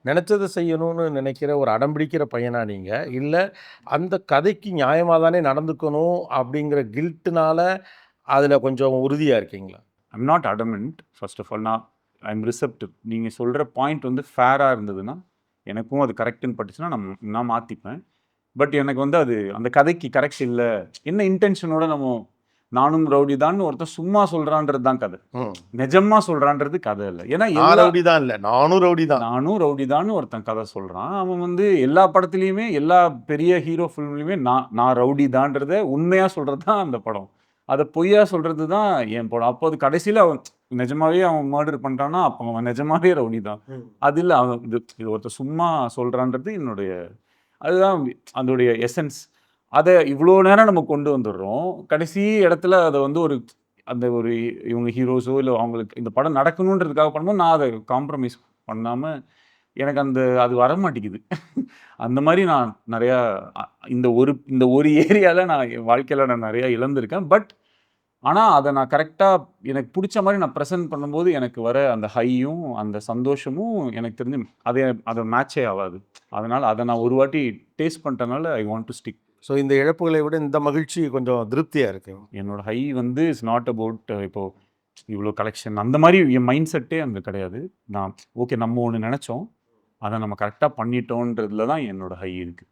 நினச்சத செய்யணும்னு நினைக்கிற ஒரு அடம்பிடிக்கிற பையனா நீங்க? இல்ல அந்த கதைக்கு நியாயமா தானே நடந்துக்கணும் அப்படிங்கிற கில்ட்டுனால அதில கொஞ்சம் உறுதியா இருக்கீங்களா? I'm not adamant. First of all I'm receptive. நீங்கள் சொல்கிற பாயிண்ட் வந்து ஃபேராக இருந்ததுன்னா, எனக்கும் அது கரெக்டுன்னு பட்டுச்சுன்னா நான் மாற்றிப்பேன். பட் எனக்கு வந்து அது அந்த கதைக்கு கரெக்ட் இல்லை, என்ன இன்டென்ஷனோட நானும் ரவுடி தான் ஒருத்தன் சும்மா சொல்கிறான்றது தான் கதை. நிஜமா சொல்கிறான்றது கதை இல்லை. ஏன்னா நான் ரவுடி தான் இல்லை, நானும் ரவுடி தான். நானும் ரவுடி தான் ஒருத்தன் கதை சொல்கிறான். அவன் வந்து எல்லா படத்துலையுமே எல்லா பெரிய ஹீரோ ஃபிலிம்லையுமே நான் ரவுடி தான்றதை உண்மையாக சொல்கிறது தான் அந்த படம். அதை பொய்யா சொல்கிறது தான் என் படம். அப்போ அது கடைசியில் அவன் நிஜமாவே அவன் மர்டர் பண்ணுறான்னா அப்போ அவன் நிஜமாவே ரவுடி தான். அது இல்லை, அவன் இது ஒருத்தர் சும்மா சொல்கிறான்றது என்னுடைய அதுதான் அதோடைய எசன்ஸ். அதை இவ்வளோ நேரம் நம்ம கொண்டு வந்துடுறோம். கடைசி இடத்துல அதை வந்து அந்த இவங்க ஹீரோஸோ இல்லை அவங்களுக்கு இந்த படம் நடக்கணுன்றதுக்காக பண்ணும்போது நான் அதை காம்ப்ரமைஸ் பண்ணாமல் எனக்கு அது வர மாட்டேங்குது. அந்த மாதிரி நான் நிறையா இந்த ஒரு ஏரியாவில் நான் என் வாழ்க்கையில் நான் நிறையா இழந்திருக்கேன். பட் ஆனால் அதை நான் கரெக்டாக எனக்கு பிடிச்ச மாதிரி நான் ப்ரெசென்ட் பண்ணும்போது எனக்கு வர அந்த ஹையும் அந்த சந்தோஷமும் எனக்கு தெரிஞ்சு அதை மேட்சே ஆகாது. அதனால் அதை நான் ஒரு வாட்டி டேஸ்ட் பண்ணிட்டனால I want to stick. So இந்த இழப்புகளை விட இந்த மகிழ்ச்சி கொஞ்சம் திருப்தியாக இருக்கு. என்னோட ஹை வந்து இட்ஸ் நாட் அபவுட் இப்போது இவ்வளோ கலெக்ஷன் அந்த மாதிரி என் மைண்ட் செட்டே அங்கே கிடையாது. ஓகே நம்ம ஒன்று நினச்சோம், அதை நம்ம கரெக்டாக பண்ணிட்டோன்றதுல தான் என்னோட ஹை இருக்குது.